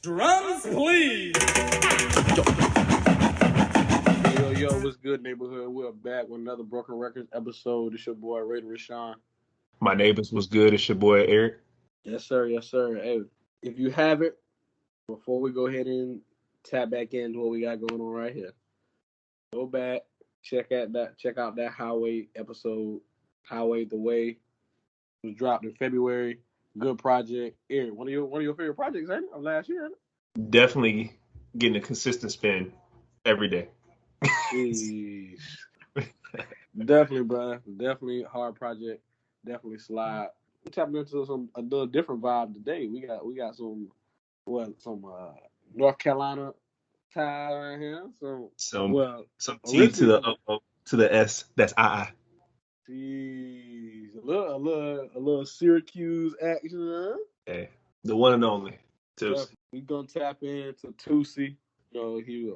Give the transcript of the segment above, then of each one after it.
Drums, please. Yo, what's good, neighborhood? We're back with another Broken Records episode. It's your boy, Ray Rashawn. My neighbors was good. It's your boy Eric. Yes, sir. Yes, sir. Hey, if you haven't, before we go ahead and tap back into what we got going on right here, go back, check out that Highway episode. Highway the Way was dropped in February. Good project. Eric, one of your favorite projects, ain't it? Of last year, ain't it? Definitely getting a consistent spin every day. Jeez. Definitely, bro. Definitely a hard project. Definitely slide. We tapping into a little different vibe today. We got some North Carolina tie right here. Some T to the O to the S. That's I. Geez, a little Syracuse action, huh? Hey, the one and only. Toosii. We gonna tap into Toosii. You know, he,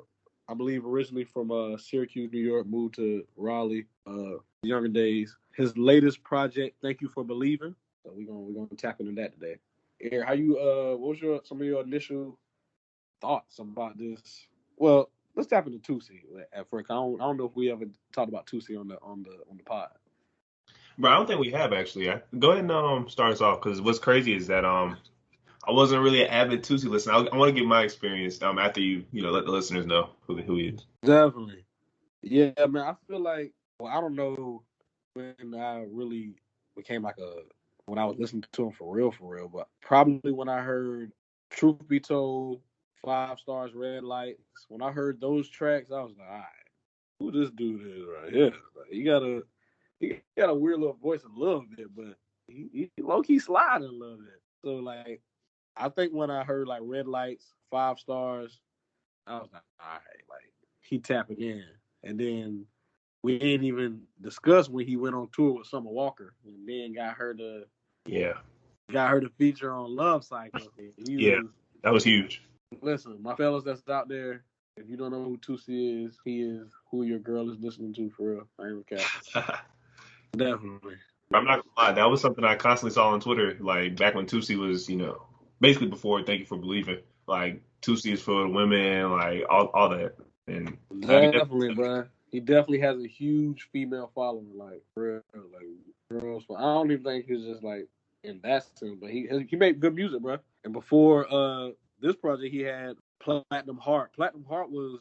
I believe, originally from Syracuse, New York, moved to Raleigh, younger days. His latest project, Thank You for Believing. So we're gonna tap into that today. Eric, how you what was some of your initial thoughts about this? Well, let's tap into Toosii at first. I don't know if we ever talked about Toosii on the pod. Bro, I don't think we have actually. Go ahead and start us off because what's crazy is that I wasn't really an avid Toosii listener. I want to give my experience after you let the listeners know who he is. Definitely. Yeah, man. I feel like I don't know when I really became when I was listening to him for real, but probably when I heard Truth Be Told, 5 Stars, Red Lights. When I heard those tracks, I was like, all right, who this dude is right here? Like, he got a weird little voice a little bit, but he low key sliding a little bit. So like, I think when I heard like Red Lights, 5 Stars, I was like, all right, like he tapping in, and then we didn't even discuss when he went on tour with Summer Walker, and then got her to feature on Love Cycle. That was huge. Listen, my fellas that's out there, if you don't know who Toosii is, he is who your girl is listening to for real. I ain't okay. Definitely. I'm not gonna lie, that was something I constantly saw on Twitter, like back when Toosii was, basically before Thank You for Believing. Like Toosii is for women, like all that. And definitely, bro. He definitely has a huge female following, like real, like girls. I don't even think he's just like in that sense, but he made good music, bro. And before this project, he had Platinum Heart. Platinum Heart was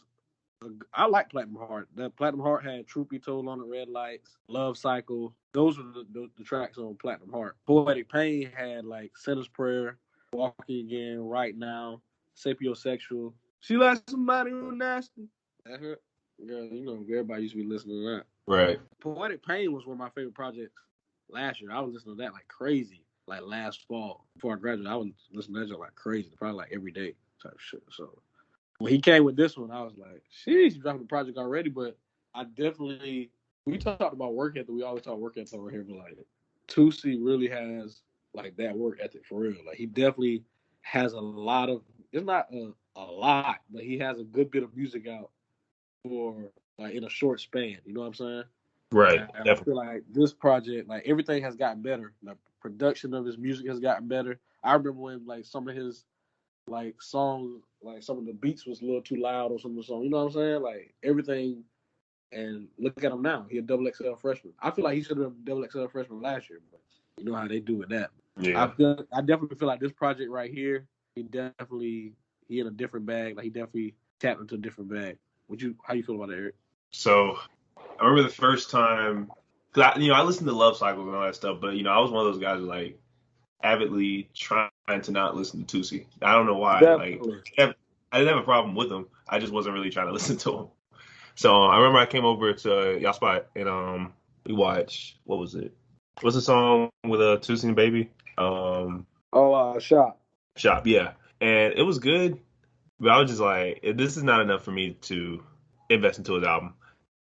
I like Platinum Heart. That Platinum Heart had Truth Be Told on the Red Lights, Love Cycle. Those were the tracks on Platinum Heart. Poetic Pain had like Sinner's Prayer, Walking Again, Right Now, Sapiosexual. She likes somebody who nasty. That's her. Girl, everybody used to be listening to that. Right. Poetic Pain was one of my favorite projects last year. I was listening to that like crazy, like last fall. Before I graduated, I was listening to that like crazy, probably like every day type of shit. So when he came with this one, I was like, sheesh, you dropping the project already, but I definitely, we talked about work ethic. We always talk work ethic over here, but like, Toosii really has like that work ethic for real. Like, he definitely has a lot of, it's not a lot, but he has a good bit of music out for like in a short span. You know what I'm saying? Right. And I feel like this project, like everything has gotten better. The production of his music has gotten better. I remember when like some of his like songs, like some of the beats was a little too loud or some of the songs. You know what I'm saying? Like everything. And look at him now. He a double XL freshman. I feel like he should have been double XL freshman last year, but you know how they do with that. Yeah. I definitely feel like this project right here, he in a different bag. Like he definitely tapped into a different bag. How you feel about it, Eric? So I remember the first time, cause I listened to Love Cycles and all that stuff, but I was one of those guys who like avidly trying to not listen to Toosii. I don't know why. Definitely. Like, I didn't have a problem with him. I just wasn't really trying to listen to him. So I remember I came over to y'all spot and we watched, what was it? What's the song with Toosii and Baby? Shop. Shop, yeah. And it was good, but I was just like, this is not enough for me to invest into his album.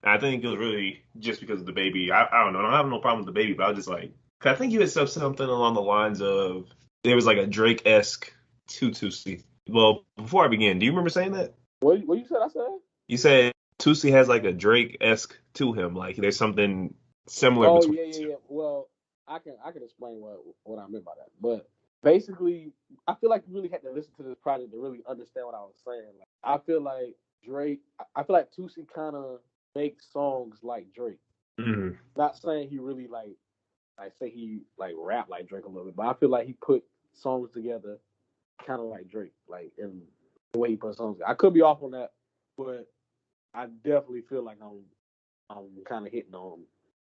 And I think it was really just because of the Baby. I don't know. I don't have no problem with the Baby, but I was just like, I think you had said something along the lines of there was like a Drake-esque to Toosii. Well, before I begin, do you remember saying that? What you said? I said. You said Toosii has like a Drake-esque to him, like there's something similar between. Yeah. Well, I can explain what I meant by that, but basically, I feel like you really had to listen to this project to really understand what I was saying. Like, I feel like Drake, I feel like Toosii kind of makes songs like Drake. Mm-hmm. Not saying he really like say he like rap like Drake a little bit, but I feel like he put songs together kind of like Drake, like in the way he put songs together. I could be off on that, but I definitely feel like I'm kind of hitting on him.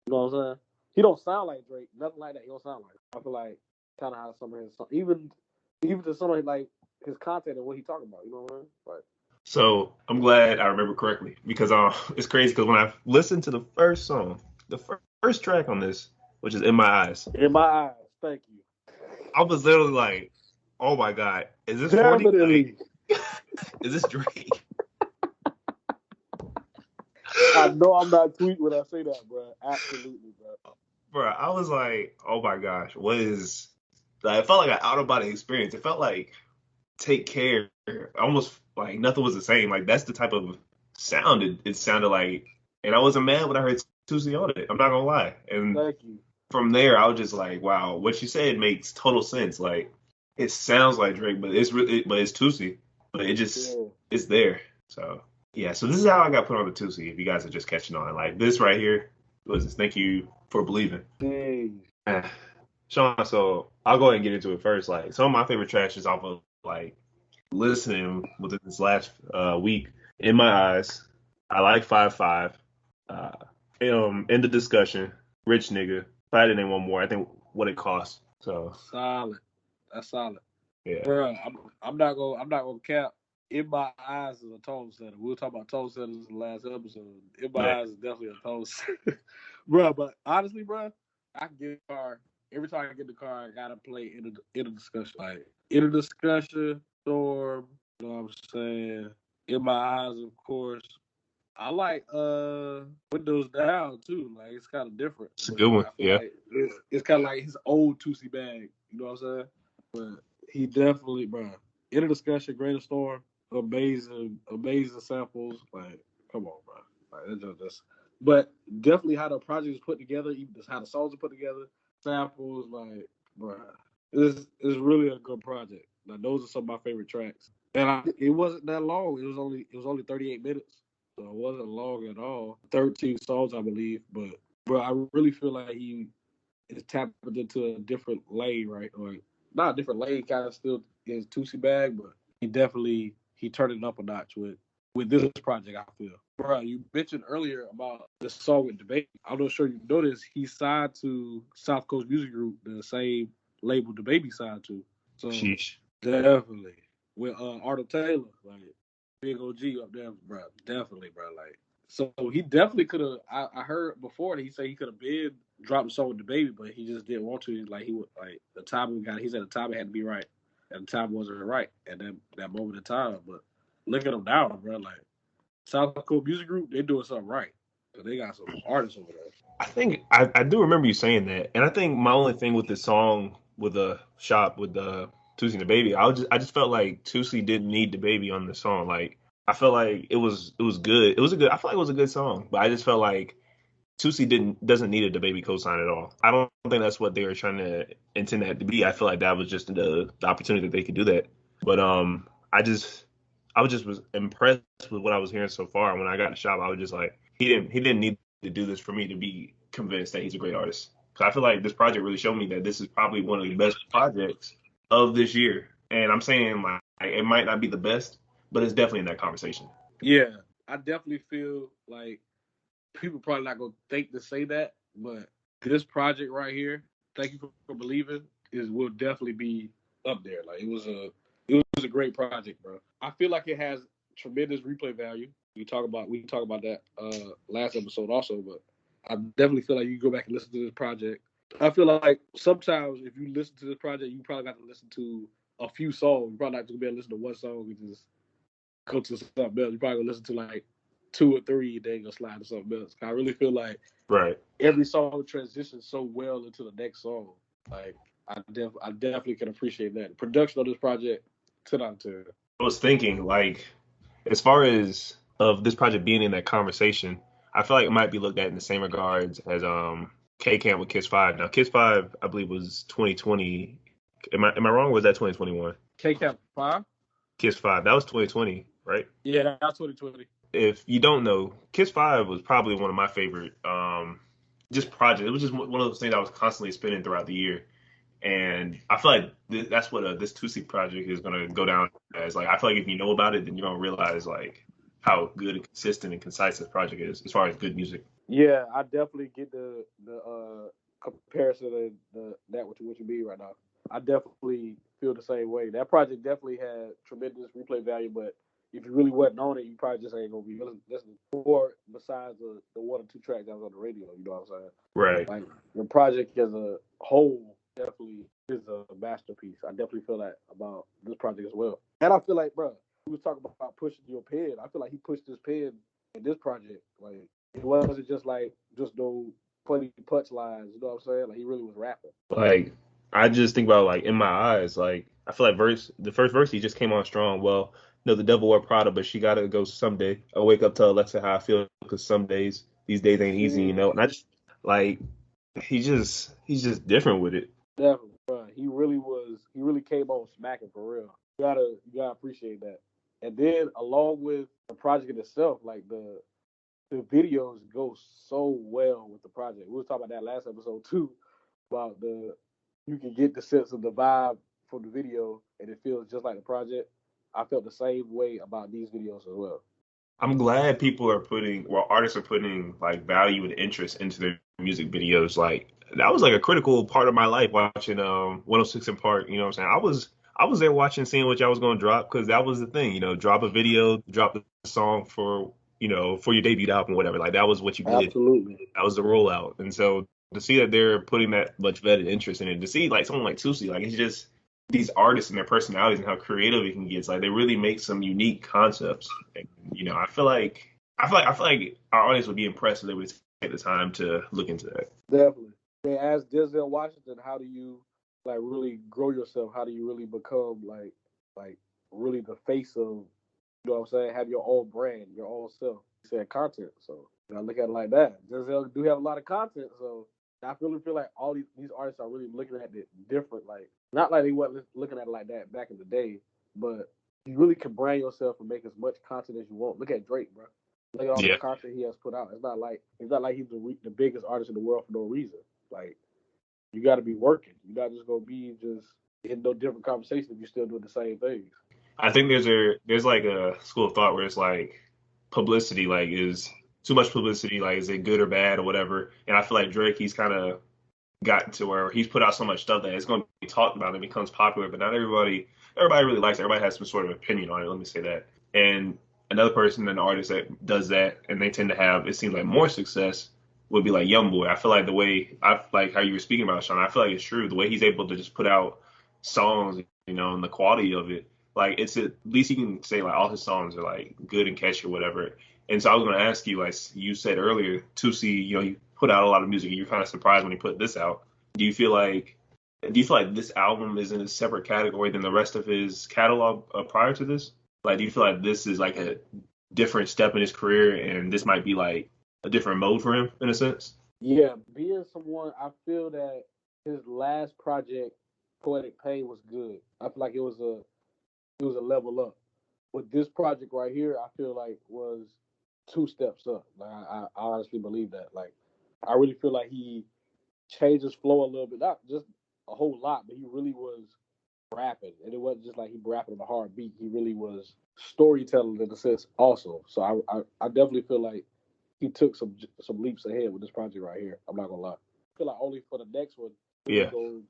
You know what I'm saying? He don't sound like Drake, nothing like that. He don't sound like. I feel like kind of how some of his songs, even to some of like his content and what he talking about. You know what I mean? Like, So I'm glad I remember correctly because it's crazy because when I listened to the first song, the first track on this, which is "In My Eyes," in my eyes, thank you. I was literally like, "Oh my God, is this 40? Like, Definitely. is this Drake?" I know I'm not tweet when I say that, bro. Absolutely, bro. Bro, I was like, "Oh my gosh, what is?" Like, it felt like an out of body experience. It felt like Take Care, almost like nothing was the same. Like that's the type of sound it sounded like, and I wasn't mad when I heard Toosii on it. I'm not gonna lie. And Thank you. from there, I was just like, wow, what you said makes total sense. Like it sounds like Drake, but it's really, but it's Toosii, but it just Yeah. it's there. So yeah, so this is how I got put on the Toosii. If you guys are just catching on, like this right here was this. Thank you for believing. Dang. Sean, so I'll go ahead and get into it first. Like some of my favorite tracks is off of like listening within this last week. In My Eyes, I like 5-5. Uh, in the discussion, Rich Nigga. If I had to name one more, I think What It Costs. So Solid. That's solid. yeah, Bro, I'm not gonna cap. In my eyes is a tone setter. We were talking about tone setters in the last episode. In my man, eyes is definitely a tone setter. Bro, but honestly, bro, I can get in the car. Every time I get in the car, I gotta play in a discussion. Like in a discussion, storm, you know what I'm saying? In my eyes, of course. I like Windows Down too. Like it's kind of different, it's a but good one. I feel Yeah, like it's kind of like his old Toosii bag. You know what I'm saying? But he definitely, bro. In a discussion, Greater Storm, amazing samples. Like, come on, bro. Like it's just. But definitely how the project is put together, even just how the songs are put together, samples, like, bro. It's really a good project. Like those are some of my favorite tracks. And it wasn't that long. It was only 38 minutes. So it wasn't long at all. 13 songs, I believe. But bro, I really feel like he is tapped into a different lane, right? Or not a different lane, kind of still is Tootsie Bag, but he turned it up a notch with this project. I feel, bro. You mentioned earlier about the song with DaBaby. I'm not sure you noticed he signed to South Coast Music Group, the same label DaBaby signed to. So sheesh. definitely with Arthur Taylor, like big OG up there, bro. Definitely, bro. Like, so he definitely could have. I heard before that he said he could have been dropped the song with DaBaby, but he just didn't want to. Like he would like the time we got. He said the time it had to be right, and the time wasn't right at that moment in time. But look at them now, bro. Like South Coast Music Group, they doing something right. So they got some artists over there. I think I do remember you saying that, and I think my only thing with the song with the shop with the Toosii and the baby, I just felt like Toosii didn't need the baby on the song. Like I felt like it was good. It was a good. I felt like it was a good song, but I just felt like Toosii doesn't need a the baby cosign at all. I don't think that's what they were trying to intend that to be. I feel like that was just the opportunity that they could do that. But I was just impressed with what I was hearing so far. When I got in the shop, I was just like he didn't need to do this for me to be convinced that he's a great artist. Because I feel like this project really showed me that this is probably one of the best projects of this year. And I'm saying like it might not be the best, but it's definitely in that conversation. Yeah, I definitely feel like people probably not gonna think to say that, but this project right here, thank you for believing, is will definitely be up there. Like it was a great project, bro. I feel like it has tremendous replay value. We talk about that last episode also, but I definitely feel like you go back and listen to this project. I feel like sometimes if you listen to this project, you probably got to listen to a few songs. You probably not gonna be able to listen to one song and just go to something else. You probably gonna listen to like two or three, then go slide to something else. I really feel like Right. every song transitions so well into the next song. Like I definitely can appreciate that. The production of this project, 10 out of 10. I was thinking, like, as far as of this project being in that conversation, I feel like it might be looked at in the same regards as K Camp with Kiss Five. Now, Kiss Five, I believe, was 2020. Am I wrong? Or was that 2021? K Cap 5? Kiss Five. That was 2020, right? Yeah, that's 2020. If you don't know, Kiss Five was probably one of my favorite just projects. It was just one of those things I was constantly spinning throughout the year. And I feel like that's what this Toosii project is gonna go down as. Like, I feel like if you know about it, then you're gonna realize like how good and consistent and concise this project is as far as good music. Yeah, I definitely get the comparison of that what you mean right now. I definitely feel the same way. That project definitely had tremendous replay value, but if you really wasn't on it, you probably just ain't gonna be listening for besides the one or two tracks that was on the radio. You know what I'm saying? Right. Like the project as a whole definitely is a masterpiece. I definitely feel that about this project as well. And I feel like, bro, we was talking about pushing your pen. I feel like he pushed his pen in this project. Like it wasn't just no funny punchlines. You know what I'm saying? Like he really was rapping. Like I just think about like in my eyes, like I feel like the first verse he just came on strong. Well, no, the devil wore Prada, but she gotta go someday. I wake up to Alexa how I feel because some days these days ain't easy, you Yeah, know. And I just like he's just different with it. definitely, bro. He really was. He really came on smacking for real. You gotta appreciate that. And then along with the project itself, like the videos go so well with the project. We was talking about that last episode too, about the you can get the sense of the vibe from the video and it feels just like the project. I felt the same way about these videos as well. I'm glad people are artists are putting like value and interest into their music videos. Like that was like a critical part of my life watching 106 in Park. You know what I'm saying? I was there watching, seeing what y'all was gonna drop because that was the thing. You know, drop a video, drop the song for for your debut album, whatever. Like that was what you did. Absolutely. That was the rollout. And so to see that they're putting that much vetted interest in it, to see like someone like Toosii, like it's just these artists and their personalities and how creative it can get. It's like they really make some unique concepts. And, I feel like our audience would be impressed if they would take the time to look into that. Definitely. They asked Denzel Washington, how do you like really grow yourself? How do you really become like really the face of you know what I'm saying? Have your own brand, your own self. He said content. So you know, look at it like that. Denzel do have a lot of content, so I really feel like all these artists are really looking at it different. Like not like they weren't looking at it like that back in the day, but you really can brand yourself and make as much content as you want. Look at Drake, bro. Look at all the Yeah. content he has put out. It's not like he's the biggest artist in the world for no reason. Like you got to be working. You're not just gonna be just in no different conversation if you're still doing the same things. I think there's like a school of thought where it's like publicity like is too much publicity, like is it good or bad or whatever. And I feel like Drake, he's kind of gotten to where he's put out so much stuff that it's going to be talked about and it becomes popular, but not everybody really likes it. Everybody has some sort of opinion on it. Let me say that. And another person, an artist that does that, and they tend to have, it seems like more success would be like YoungBoy. I feel like the way I like how you were speaking about Sean, I feel like it's true. The way he's able to just put out songs, and the quality of it, like it's at least you can say like all his songs are like good and catchy or whatever. And so I was going to ask you, like you said earlier, Toosii, he put out a lot of music, and you're kind of surprised when he put this out. Do you feel like this album is in a separate category than the rest of his catalog prior to this? Like, do you feel like this is like a different step in his career, and this might be like a different mode for him in a sense? Yeah, being someone, I feel that his last project, Poetic Pain, was good. I feel like it was a level up. But this project right here, I feel like was two steps up. Like I honestly believe that. Like I really feel like he changed his flow a little bit, not just a whole lot, but he really was rapping, and it wasn't just like he rapping on a hard beat. He really was storytelling in a sense, also. So I definitely feel like he took some leaps ahead with this project right here. I'm not gonna lie. I feel like only for the next one, really Yeah. go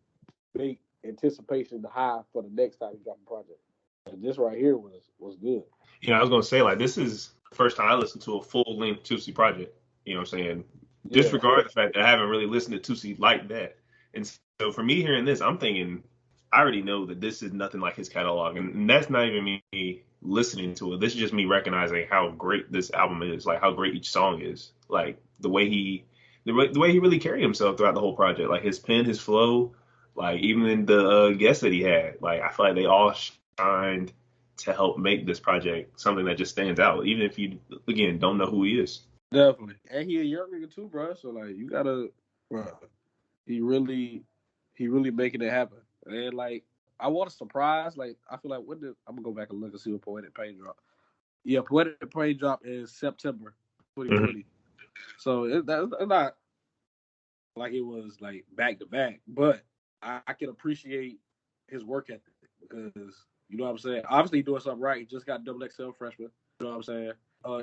make anticipation high for the next time he drop a project. And this right here was good. I was gonna say like this is the first time I listened to a full length Tootsie project. You know what I'm saying? Yeah, Disregard the fact that I haven't really listened to Tootsie like that. And so for me hearing this, I'm thinking I already know that this is nothing like his catalog, and that's not even me listening to it. This is just me recognizing how great this album is, like how great each song is, like the way he really carried himself throughout the whole project, like his pen, his flow, like even in the guests that he had. Like I feel like they all shined to help make this project something that just stands out, even if you again don't know who he is. definitely. And he a young nigga too, bro. So like you gotta, bro. He really, he really making it happen. And like, I want a surprise. Like, I feel like I'm gonna go back and look and see what Poetic Pain dropped. Yeah, Poetic Pain dropped in September 2020. So that's not like it was like back to back, but I can appreciate his work ethic because you know what I'm saying. Obviously, he's doing something right. He just got double XL freshman. You know what I'm saying.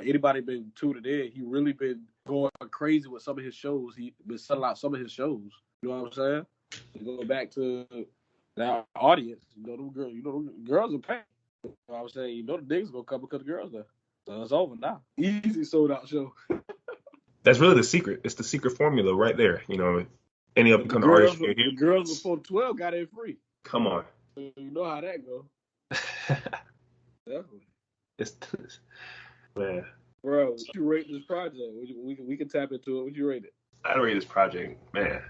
Anybody been tuned in? He really been going crazy with some of his shows. He been selling out some of his shows. You know what I'm saying. To go back to that audience, the girls are paying. You know what I'm saying. You know the niggas gonna come because the girls there. So it's over now. Easy sold out show. That's really the secret. It's the secret formula right there. You know, any up But and coming artist you the girls before 12 got it free. come on. So you know how that go. Definitely. It's man. Bro, what you rate this project? We can tap into it. What you rate it? I rate this project, man.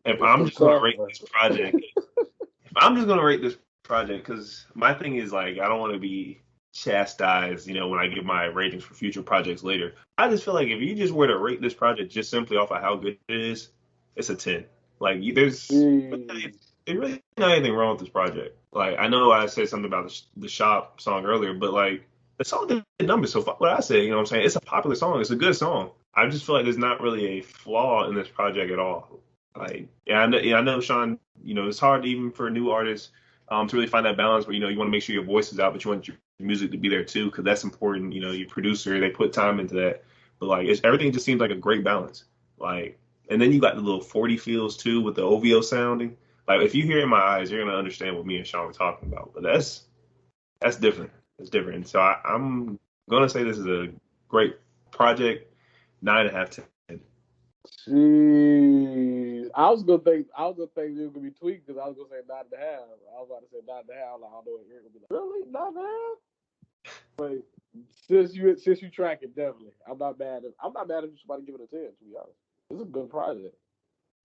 If It's I'm too just gonna soft, rate bro. this project, if I'm just gonna rate this project, because my thing is like I don't want to be chastised, you know, when I give my ratings for future projects later. I just feel like if you just were to rate this project just simply off of how good it is, it's a 10. Like there's really not anything wrong with this project. Like I know I said something about the shop song earlier, but like the song did numbers. So what I say, you know what I'm saying? It's a popular song. It's a good song. I just feel like there's not really a flaw in this project at all. Like, I know, Sean. You know, it's hard even for new artists to really find that balance where you know you want to make sure your voice is out, but you want your music to be there too, because that's important. You know, your producer, they put time into that. But like, everything just seems like a great balance. Like, and then you got the little 40 feels too with the OVO sounding. Like, if you hear it in my eyes, you're gonna understand what me and Sean were talking about. But that's different. It's different. So I'm gonna say this is a great project. 9.5, 10. Jeez. I was gonna think it was gonna be tweaked because I was gonna say 9.5. I was about to say 9.5. Like, I don't know what you're gonna be like. Really? 9.5? But since you track it, definitely. I'm not mad if somebody give it a 10, to be honest. It's a good project.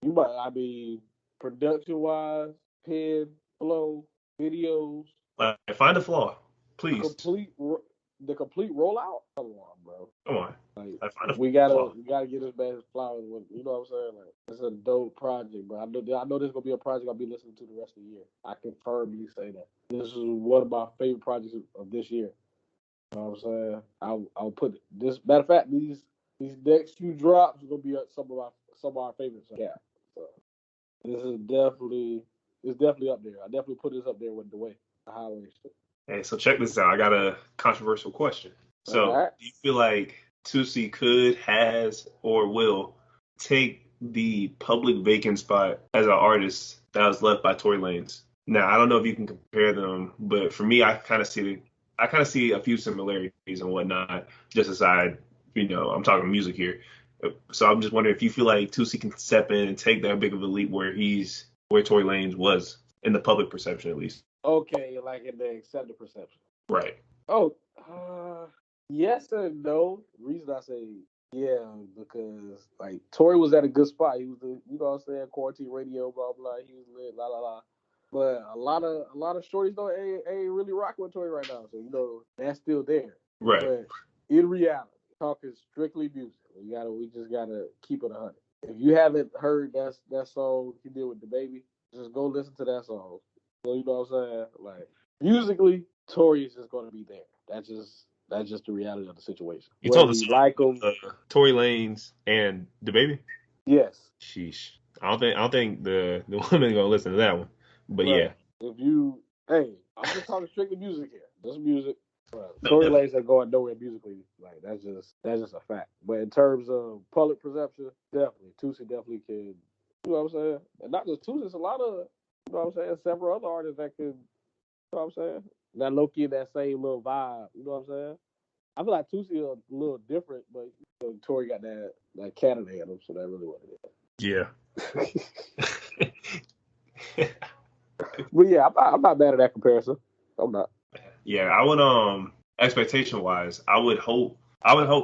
I mean, production wise, pen, flow, videos, Like, find a flaw, please. complete the complete rollout. Come on, bro. Come on. Like Like, find a we flaw. gotta get this man his flowers. You know what I'm saying? Like it's a dope project, bro. I know this is gonna be a project I'll be listening to the rest of the year. I can firmly say that this is one of my favorite projects of this year. You know what I'm saying? I'll put this. Matter of fact, these next few drops are gonna be some of our favorites. Yeah. So this is definitely up there. I definitely put this up there with the way the highway shit. Hey, so check this out. I got a controversial question. All So, right. do you feel like Toosii could, has, or will take the public vacant spot as an artist that was left by Tory Lanez? Now, I don't know if you can compare them, but for me, I kind of see a few similarities and whatnot. Just aside, you know, I'm talking music here. So I'm just wondering if you feel like Toosii can step in and take that big of a leap where Tory Lanez was in the public perception at least. Okay, like in the accepted perception. Right. Oh, yes and no. The reason I say yeah, because like Tory was at a good spot. He was you know what I'm saying, quarantine radio, blah blah. He was lit, la la la. But a lot of shorties though ain't really rocking with Tory right now. So you know that's still there. Right. But in reality, talking strictly music, we just gotta keep it 100. If you haven't heard that song he did with the baby, just go listen to that song. So you know what I'm saying? Like musically, Tory is just gonna be there. That's just the reality of the situation. You told Whether us you like him, Tory Lanez and the baby. yes, Sheesh. I don't think the women are gonna listen to that one. But bro. yeah. I'm just talking strictly music here. Just music. Bro. No, Tory definitely. Lanez ain't going nowhere musically. Like that's just a fact. But in terms of public perception, definitely Toosii definitely can. You know what I'm saying? And not just Toosii, it's a lot of you know what I'm saying. Several other artists that could. You know what I'm saying? That low key in that same little vibe. You know what I'm saying? I feel like Toosii a little different, but you know, Tory got that Canada in him, so that really what it Yeah. is. But yeah, I'm not mad at that comparison. I'm not. Yeah, I would expectation wise, I would hope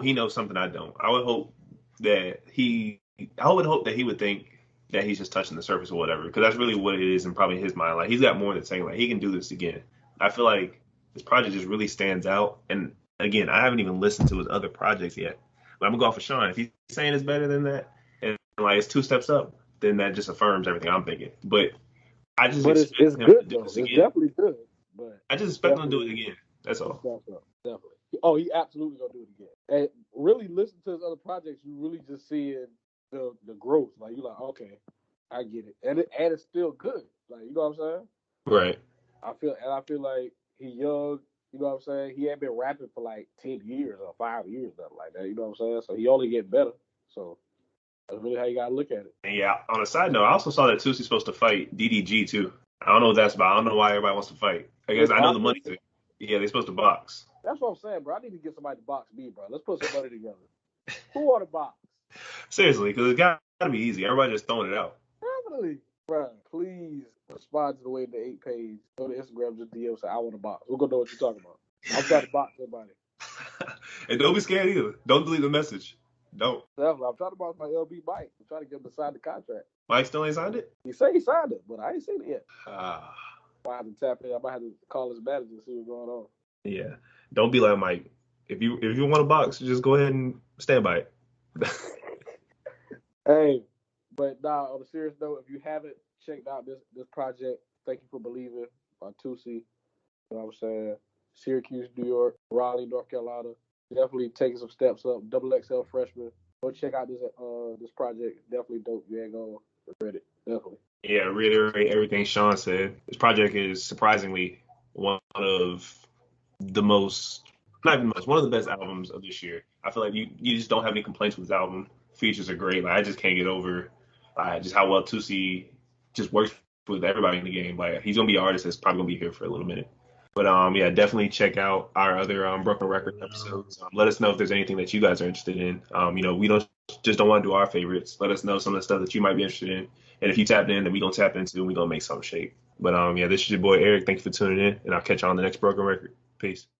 he knows something I don't. I would hope that he would think that he's just touching the surface or whatever, because that's really what it is in probably his mind. Like he's got more than saying like he can do this again. I feel like this project just really stands out. And again, I haven't even listened to his other projects yet. But I'm gonna go off of Sean. If he's saying it's better than that and like it's two steps up, then that just affirms everything I'm thinking. But I just But expect it's him to good do though. this It's again. definitely good. But I just it's expect him to do it definitely again. That's a all. step up. Definitely. Oh, he absolutely gonna do it again. And really listen to his other projects, you really just seeing the growth. Like you like, okay, I get it. And it's still good. Like, you know what I'm saying? Right. I feel like he young, you know what I'm saying? He ain't been rapping for like 10 years or 5 years, nothing like that. You know what I'm saying? So he only getting better. So that's really how you gotta look at it. And yeah, on a side note, I also saw that Toosie's supposed to fight DDG too. I don't know what that's about. I don't know why everybody wants to fight. I They guess I know the boxing? money's there. Yeah, they're supposed to box. That's what I'm saying, bro. I need to get somebody to box me, bro. Let's put some money together. Who want to box? Seriously, because it's got to be easy. Everybody just throwing it out. Definitely. Bro, please respond to the way the 8 page. Go to Instagram, just DM say, I want to box. We're going to know what you're talking about. I'm trying to box somebody. And don't be scared either. Don't delete the message. Don't. Definitely. I'm trying to box my LB Mike. I'm trying to get him to sign the contract. Mike still ain't signed it? He said he signed it, but I ain't seen it yet. Ah, I might have to tap in. I might have to call his manager and see what's going on. yeah. Don't be like Mike. If you want to box, just go ahead and stand by it. Hey, but nah, on a serious note, if you haven't checked out this project, Thank You for Believing by Toosii, you know what I'm saying? Syracuse, New York, Raleigh, North Carolina. Definitely taking some steps up. Double XL freshman. Go check out this project. It's definitely dope. You ain't gonna regret it. Definitely. Yeah, reiterate everything Sean said. This project is surprisingly one of the most, not even the most, one of the best albums of this year. I feel like you just don't have any complaints with this album. Features are great. Like I just can't get over just how well Toosii just works with everybody in the game. Like he's gonna be an artist that's probably gonna be here for a little minute. But yeah, definitely check out our other Broken Record episodes. Let us know if there's anything that you guys are interested in. We don't want to do our favorites. Let us know some of the stuff that you might be interested in. And if you tapped in, then we gonna tap into and we gonna make something shake. But yeah, this is your boy Eric. Thank you for tuning in, and I'll catch you on the next Broken Record. Peace.